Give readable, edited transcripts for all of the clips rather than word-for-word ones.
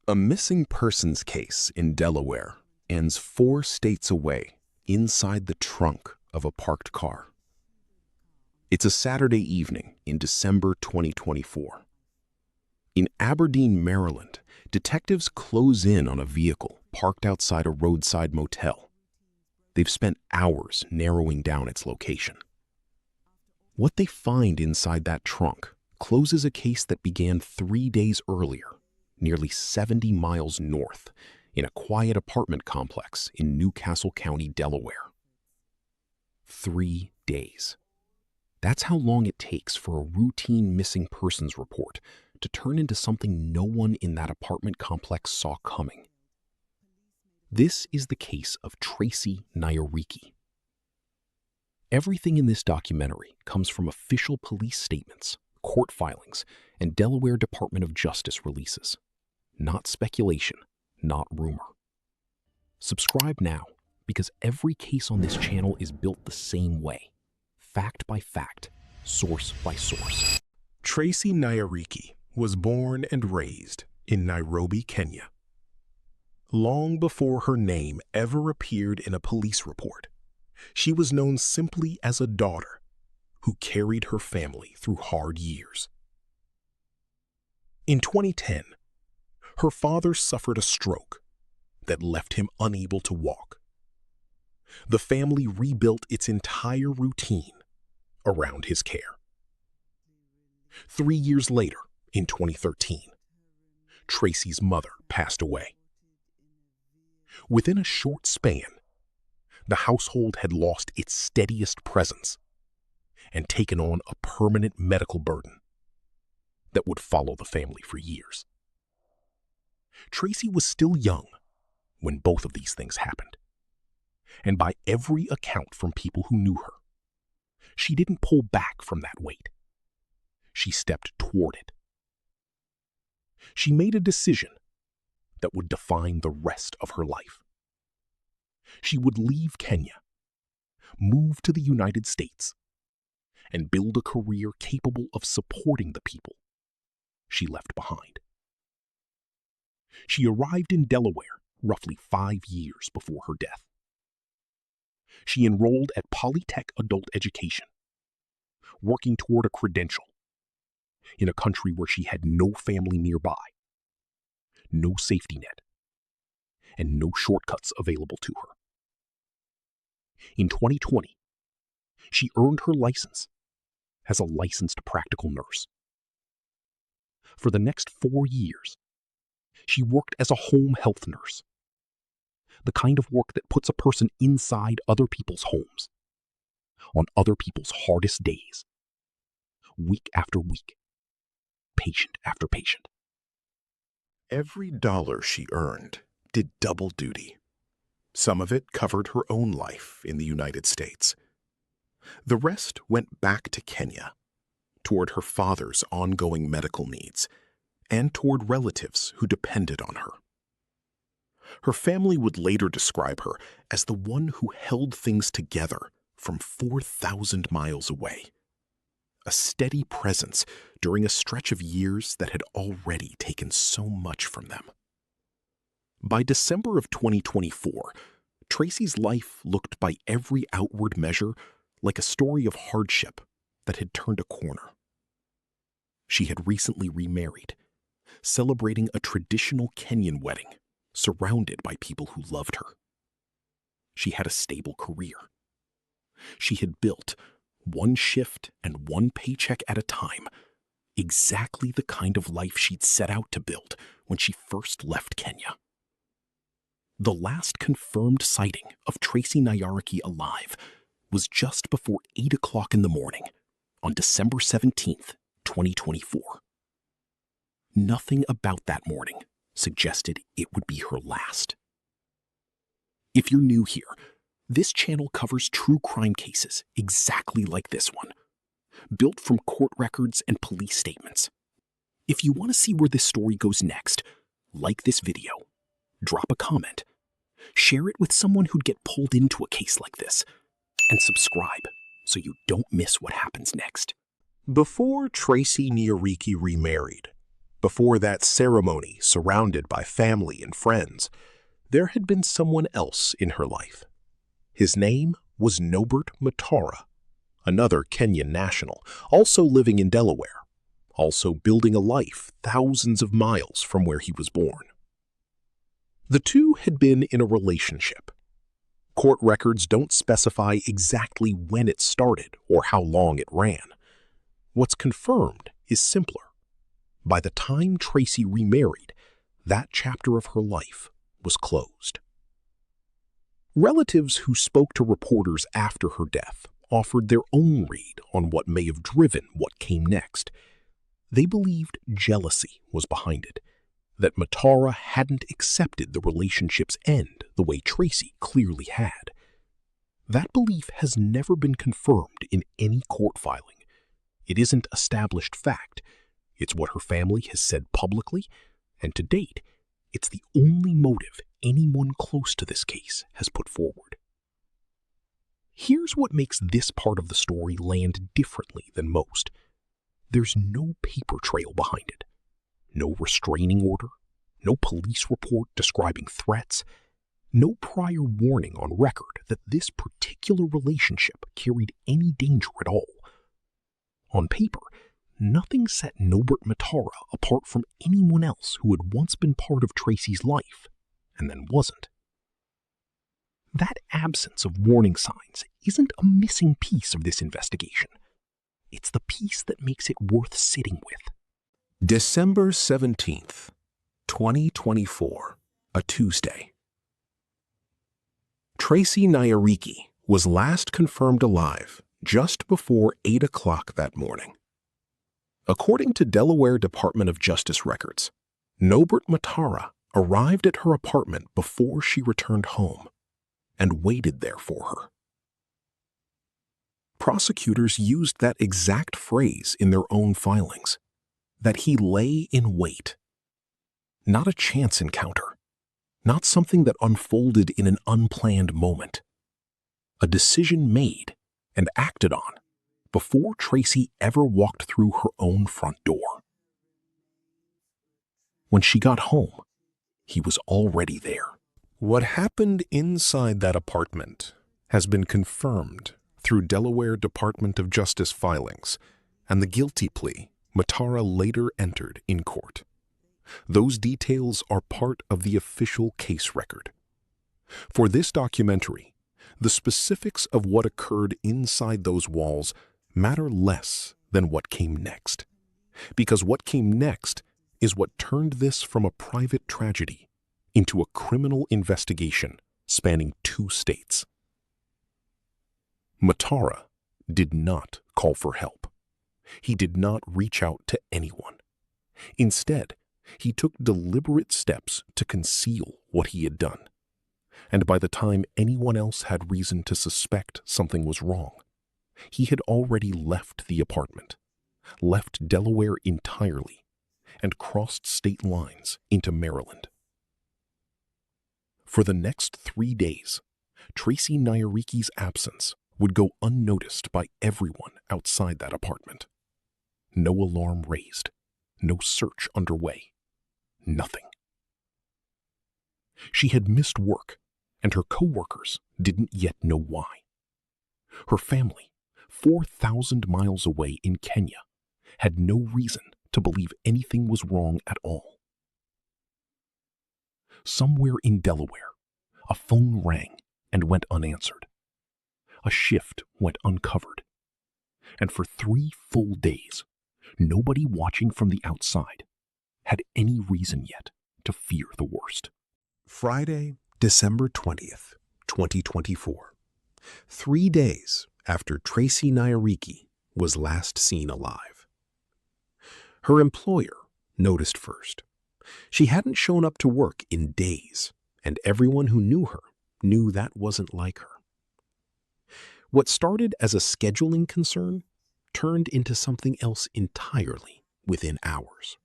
A missing persons case in Delaware ends 4 states away inside the trunk of a parked car. It's a Saturday evening in December 2024. In Aberdeen, Maryland, detectives close in on a vehicle parked outside a roadside motel. They've spent hours narrowing down its location. What they find inside that trunk closes a case that began 3 days earlier, nearly 70 miles north, in a quiet apartment complex in Newcastle County, Delaware. 3 days. That's how long it takes for a routine missing persons report to turn into something no one in that apartment complex saw coming. This is the case of Tracy Nyariki. Everything in this documentary comes from official police statements, court filings, and Delaware Department of Justice releases. Not speculation, not rumor. Subscribe now, because every case on this channel is built the same way. Fact by fact, source by source. Tracy Nyariki was born and raised in Nairobi, Kenya. Long before her name ever appeared in a police report, she was known simply as a daughter who carried her family through hard years. In 2010, her father suffered a stroke that left him unable to walk. The family rebuilt its entire routine around his care. 3 years later, in 2013, Tracy's mother passed away. Within a short span, the household had lost its steadiest presence and taken on a permanent medical burden that would follow the family for years. Tracy was still young when both of these things happened, and by every account from people who knew her, she didn't pull back from that weight. She stepped toward it. She made a decision that would define the rest of her life. She would leave Kenya, move to the United States, and build a career capable of supporting the people she left behind. She arrived in Delaware roughly 5 years before her death. She enrolled at Polytech Adult Education, working toward a credential in a country where she had no family nearby, no safety net, and no shortcuts available to her. In 2020, she earned her license as a licensed practical nurse. For the next 4 years, she worked as a home health nurse, the kind of work that puts a person inside other people's homes, on other people's hardest days, week after week, patient after patient. Every dollar she earned did double duty. Some of it covered her own life in the United States. The rest went back to Kenya, toward her father's ongoing medical needs, and toward relatives who depended on her. Her family would later describe her as the one who held things together from 4,000 miles away. A steady presence during a stretch of years that had already taken so much from them. By December of 2024, Tracy's life looked by every outward measure like a story of hardship that had turned a corner. She had recently remarried, celebrating a traditional Kenyan wedding, surrounded by people who loved her. She had a stable career. She had built, one shift and one paycheck at a time, exactly the kind of life she'd set out to build when she first left Kenya. The last confirmed sighting of Tracy Nyariki alive was just before 8 o'clock in the morning on December 17th, 2024. Nothing about that morning suggested it would be her last. If you're new here, this channel covers true crime cases exactly like this one, built from court records and police statements. If you want to see where this story goes next, like this video, drop a comment, share it with someone who'd get pulled into a case like this, and subscribe so you don't miss what happens next. Before Tracy Nyariki remarried, Before that ceremony, surrounded by family and friends, there had been someone else in her life. His name was Nobert Matara, another Kenyan national, also living in Delaware, also building a life thousands of miles from where he was born. The two had been in a relationship. Court records don't specify exactly when it started or how long it ran. What's confirmed is simpler. By the time Tracy remarried, that chapter of her life was closed. Relatives who spoke to reporters after her death offered their own read on what may have driven what came next. They believed jealousy was behind it, that Matara hadn't accepted the relationship's end the way Tracy clearly had. That belief has never been confirmed in any court filing. It isn't established fact. It's what her family has said publicly, and to date, it's the only motive anyone close to this case has put forward. Here's what makes this part of the story land differently than most. There's no paper trail behind it. No restraining order, no police report describing threats, no prior warning on record that this particular relationship carried any danger at all. On paper, nothing set Nobert Matara apart from anyone else who had once been part of Tracy's life, and then wasn't. That absence of warning signs isn't a missing piece of this investigation. It's the piece that makes it worth sitting with. December 17th, 2024, a Tuesday. Tracy Nyariki was last confirmed alive just before 8 o'clock that morning. According to Delaware Department of Justice records, Nobert Matara arrived at her apartment before she returned home and waited there for her. Prosecutors used that exact phrase in their own filings, that he lay in wait. Not a chance encounter, not something that unfolded in an unplanned moment. A decision made and acted on before Tracy ever walked through her own front door. When she got home, he was already there. What happened inside that apartment has been confirmed through Delaware Department of Justice filings and the guilty plea Matara later entered in court. Those details are part of the official case record. For this documentary, the specifics of what occurred inside those walls matter less than what came next, because what came next is what turned this from a private tragedy into a criminal investigation spanning 2 states. Matara did not call for help. He did not reach out to anyone. Instead, he took deliberate steps to conceal what he had done. And by the time anyone else had reason to suspect something was wrong, he had already left the apartment, left Delaware entirely, and crossed state lines into Maryland. For the next 3 days, Tracy Nyariki's absence would go unnoticed by everyone outside that apartment. No alarm raised, no search underway, nothing. She had missed work, and her co-workers didn't yet know why. Her family, 4,000 miles away in Kenya, had no reason to believe anything was wrong at all. Somewhere in Delaware, a phone rang and went unanswered. A shift went uncovered. And for 3 full days, nobody watching from the outside had any reason yet to fear the worst. Friday, December 20th, 2024. 3 days after Tracy Nyariki was last seen alive. Her employer noticed first. She hadn't shown up to work in days, and everyone who knew her knew that wasn't like her. What started as a scheduling concern turned into something else entirely within hours.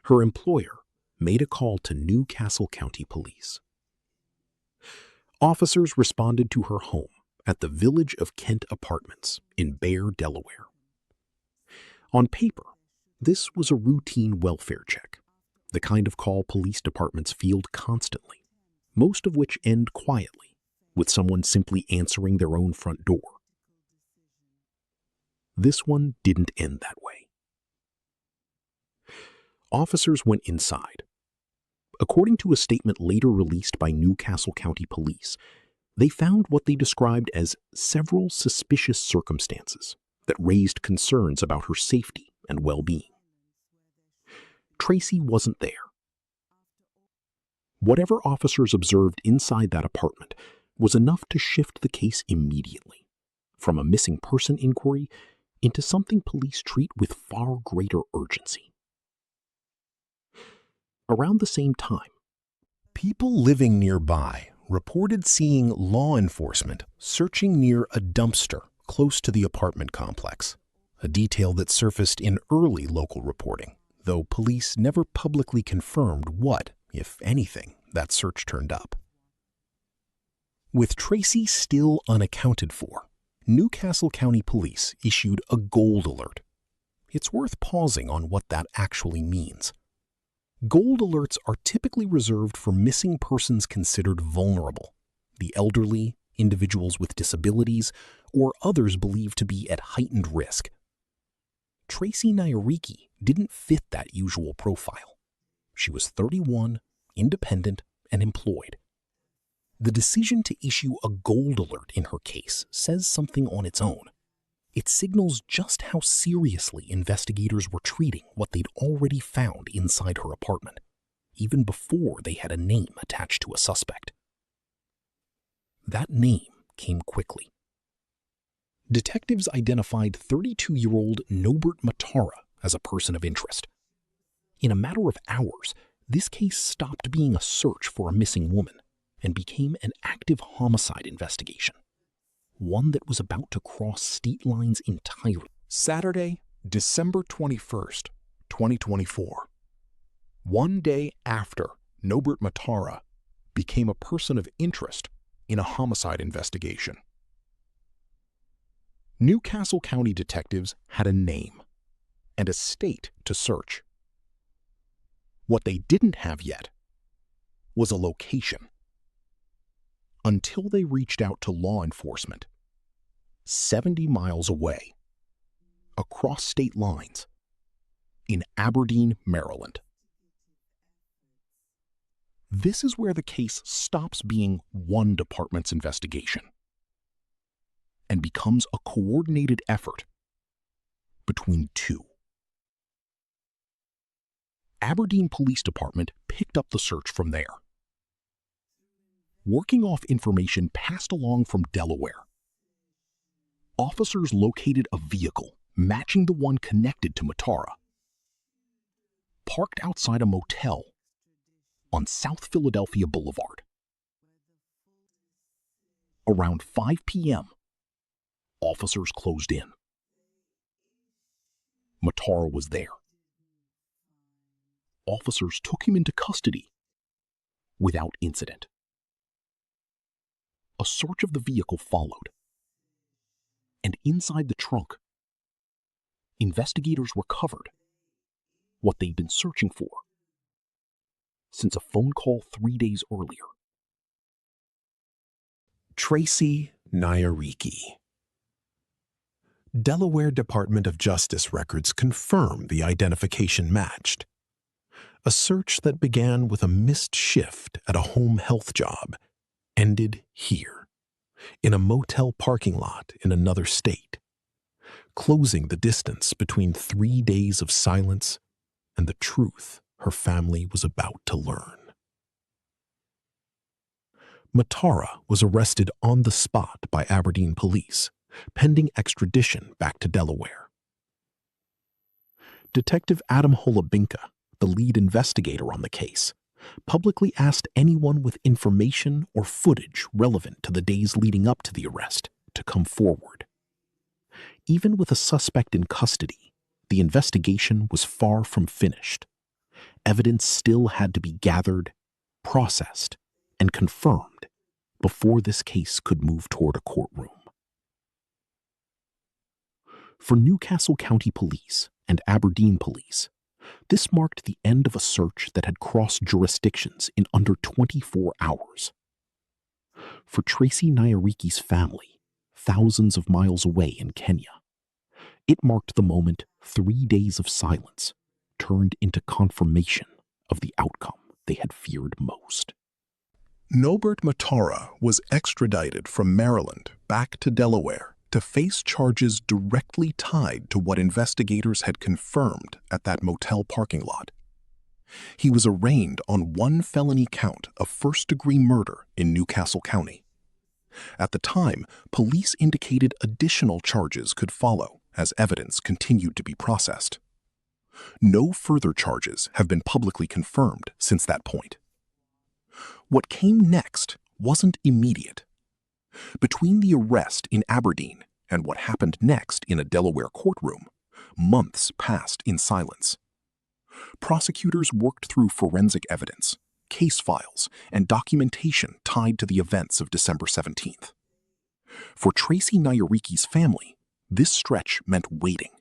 Her employer made a call to Newcastle County Police. Officers responded to her home at the Village of Kent Apartments in Bear, Delaware. On paper, This was a routine welfare check, the kind of call police departments field constantly, most of which end quietly, with someone simply answering their own front door. This one didn't end that way. Officers went inside. According to a statement later released by Newcastle County Police, they found what they described as several suspicious circumstances that raised concerns about her safety and well-being. Tracy wasn't there. Whatever officers observed inside that apartment was enough to shift the case immediately, from a missing person inquiry into something police treat with far greater urgency. Around the same time, people living nearby reported seeing law enforcement searching near a dumpster close to the apartment complex, a detail that surfaced in early local reporting, though police never publicly confirmed what, if anything, that search turned up. With Tracy still unaccounted for, Newcastle County Police issued a gold alert. It's worth pausing on what that actually means. Gold alerts are typically reserved for missing persons considered vulnerable, the elderly, individuals with disabilities, or others believed to be at heightened risk. Tracy Nyariki didn't fit that usual profile. She was 31, independent, and employed. The decision to issue a gold alert in her case says something on its own. It signals just how seriously investigators were treating what they'd already found inside her apartment, even before they had a name attached to a suspect. That name came quickly. Detectives identified 32-year-old Nobert Matara as a person of interest. In a matter of hours, this case stopped being a search for a missing woman and became an active homicide investigation, one that was about to cross state lines entirely. Saturday, December 21st, 2024. One day after Nobert Matara became a person of interest in a homicide investigation. Newcastle County detectives had a name and a state to search. What they didn't have yet was a location. Until they reached out to law enforcement 70 miles away, across state lines, in Aberdeen, Maryland. This is where the case stops being one department's investigation and becomes a coordinated effort between two. Aberdeen Police Department picked up the search from there, working off information passed along from Delaware. Officers located a vehicle matching the one connected to Matara, parked outside a motel on South Philadelphia Boulevard. Around 5 p.m., officers closed in. Matara was there. Officers took him into custody without incident. A search of the vehicle followed, and inside the trunk, investigators recovered what they'd been searching for since a phone call 3 days earlier. Tracy Nyariki. Delaware Department of Justice records confirm the identification matched. A search that began with a missed shift at a home health job ended here, in a motel parking lot in another state, closing the distance between 3 days of silence and the truth her family was about to learn. Matara was arrested on the spot by Aberdeen police, pending extradition back to Delaware. Detective Adam Holobinka, the lead investigator on the case, publicly asked anyone with information or footage relevant to the days leading up to the arrest to come forward. Even with a suspect in custody, the investigation was far from finished. Evidence still had to be gathered, processed, and confirmed before this case could move toward a courtroom. For Newcastle County Police and Aberdeen police, this marked the end of a search that had crossed jurisdictions in under 24 hours. For Tracy Nyariki's family, thousands of miles away in Kenya, it marked the moment 3 days of silence turned into confirmation of the outcome they had feared most. Nobert Matara was extradited from Maryland back to Delaware to face charges directly tied to what investigators had confirmed at that motel parking lot. He was arraigned on one felony count of first-degree murder in Newcastle County. At the time, police indicated additional charges could follow as evidence continued to be processed. No further charges have been publicly confirmed since that point. What came next wasn't immediate. Between the arrest in Aberdeen and what happened next in a Delaware courtroom, months passed in silence. Prosecutors worked through forensic evidence, case files, and documentation tied to the events of December 17th. For Tracy Nyariki's family, this stretch meant waiting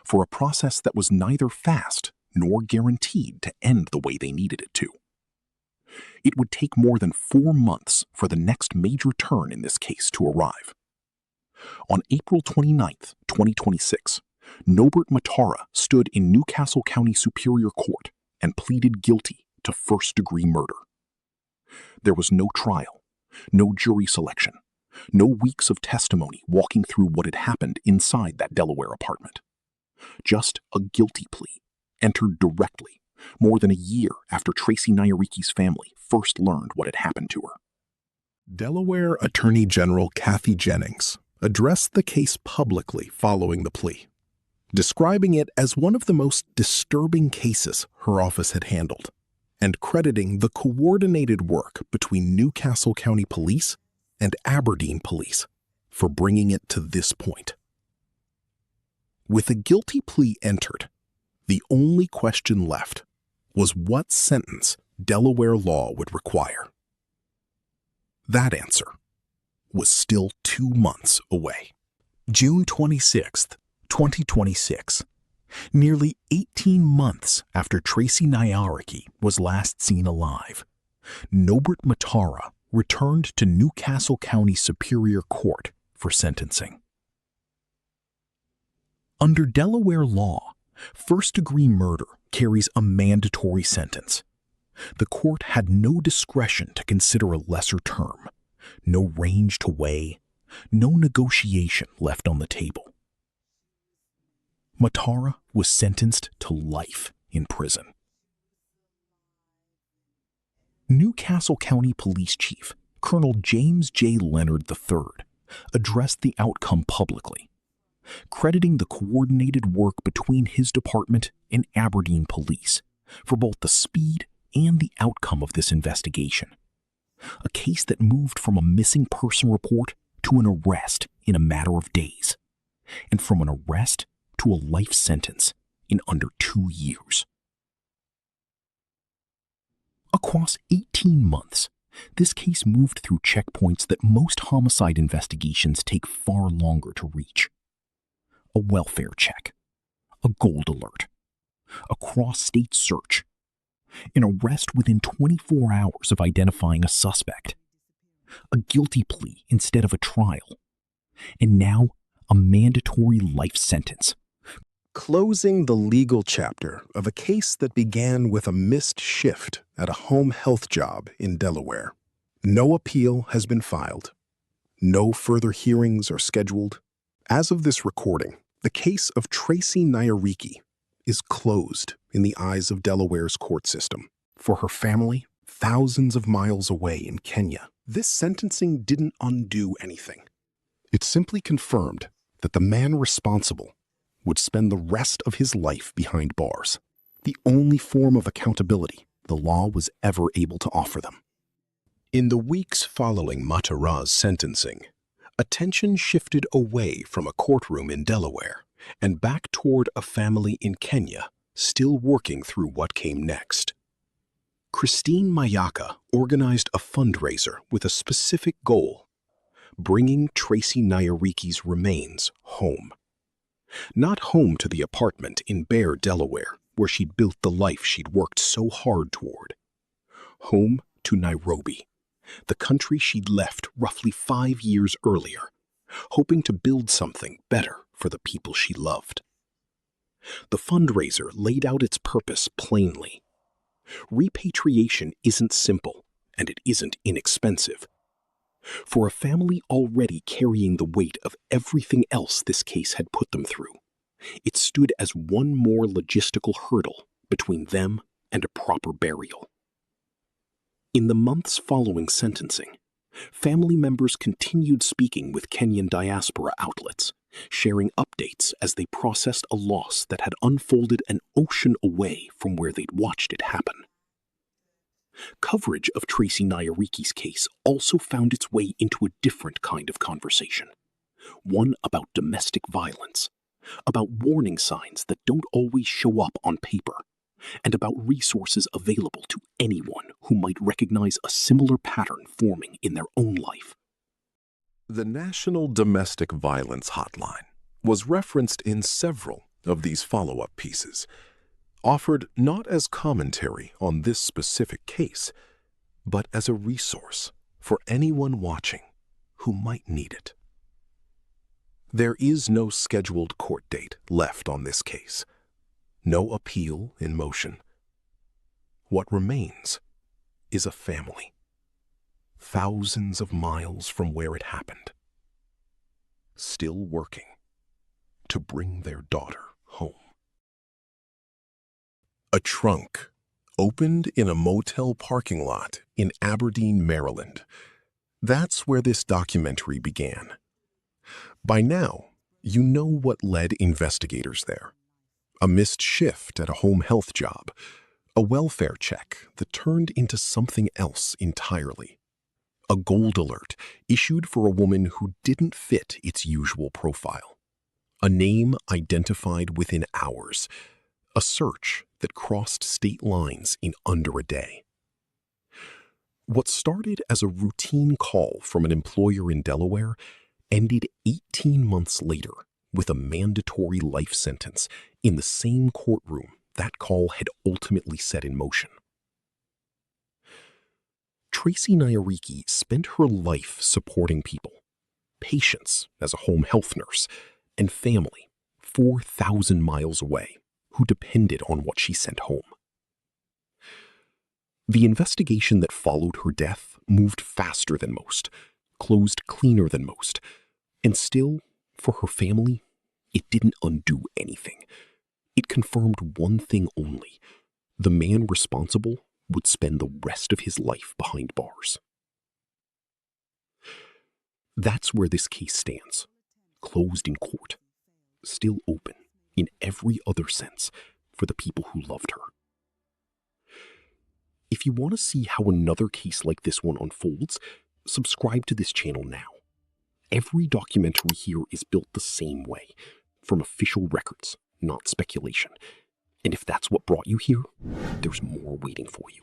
for a process that was neither fast nor guaranteed to end the way they needed it to. It would take more than 4 months for the next major turn in this case to arrive. On April 29, 2026, Nobert Matara stood in Newcastle County Superior Court and pleaded guilty to first-degree murder. There was no trial, no jury selection, no weeks of testimony walking through what had happened inside that Delaware apartment. Just a guilty plea entered directly, more than a year after Tracy Nyariki's family first learned what had happened to her. Delaware Attorney General Kathy Jennings addressed the case publicly following the plea, describing it as one of the most disturbing cases her office had handled, and crediting the coordinated work between Newcastle County Police and Aberdeen Police for bringing it to this point. With a guilty plea entered, the only question left was what sentence Delaware law would require. That answer was still 2 months away. June 26, 2026, nearly 18 months after Tracy Nyariki was last seen alive, Nobert Matara returned to Newcastle County Superior Court for sentencing. Under Delaware law, first-degree murder carries a mandatory sentence. The court had no discretion to consider a lesser term, no range to weigh, no negotiation left on the table. Matara was sentenced to life in prison. Newcastle County Police Chief Colonel James J. Leonard III addressed the outcome publicly, crediting the coordinated work between his department and Aberdeen Police for both the speed and the outcome of this investigation. A case that moved from a missing person report to an arrest in a matter of days, and from an arrest to a life sentence in under 2 years. Across 18 months, this case moved through checkpoints that most homicide investigations take far longer to reach. A welfare check, a gold alert, a cross-state search, an arrest within 24 hours of identifying a suspect, a guilty plea instead of a trial, and now a mandatory life sentence. Closing the legal chapter of a case that began with a missed shift at a home health job in Delaware. No appeal has been filed. No further hearings are scheduled. As of this recording, the case of Tracy Nyariki is closed in the eyes of Delaware's court system. For her family, thousands of miles away in Kenya, this sentencing didn't undo anything. It simply confirmed that the man responsible would spend the rest of his life behind bars, the only form of accountability the law was ever able to offer them. In the weeks following Matara's sentencing, attention shifted away from a courtroom in Delaware and back toward a family in Kenya still working through what came next. Christine Mayaka organized a fundraiser with a specific goal: bringing Tracy Nyariki's remains home. Not home to the apartment in Bear, Delaware, where she'd built the life she'd worked so hard toward. Home to Nairobi, the country she'd left roughly 5 years earlier, hoping to build something better for the people she loved. The fundraiser laid out its purpose plainly. Repatriation isn't simple, and it isn't inexpensive. For a family already carrying the weight of everything else this case had put them through, it stood as one more logistical hurdle between them and a proper burial. In the months following sentencing, family members continued speaking with Kenyan diaspora outlets, sharing updates as they processed a loss that had unfolded an ocean away from where they'd watched it happen. Coverage of Tracy Nyariki's case also found its way into a different kind of conversation, one about domestic violence, about warning signs that don't always show up on paper, and about resources available to anyone who might recognize a similar pattern forming in their own life. The National Domestic Violence Hotline was referenced in several of these follow-up pieces, offered not as commentary on this specific case, but as a resource for anyone watching who might need it. There is no scheduled court date left on this case, no appeal in motion. What remains is a family, thousands of miles from where it happened, still working to bring their daughter home. A trunk opened in a motel parking lot in Aberdeen, Maryland. That's where this documentary began. By now, you know what led investigators there. A missed shift at a home health job, a welfare check that turned into something else entirely. A gold alert issued for a woman who didn't fit its usual profile. A name identified within hours. A search that crossed state lines in under a day. What started as a routine call from an employer in Delaware ended 18 months later with a mandatory life sentence in the same courtroom that call had ultimately set in motion. Tracy Nyariki spent her life supporting people, patients as a home health nurse, and family 4,000 miles away who depended on what she sent home. The investigation that followed her death moved faster than most, closed cleaner than most, and still, for her family, it didn't undo anything. It confirmed one thing only: the man responsible would spend the rest of his life behind bars. That's where this case stands, closed in court, still open in every other sense for the people who loved her. If you want to see how another case like this one unfolds, subscribe to this channel now. Every documentary here is built the same way, from official records, not speculation. And if that's what brought you here, there's more waiting for you.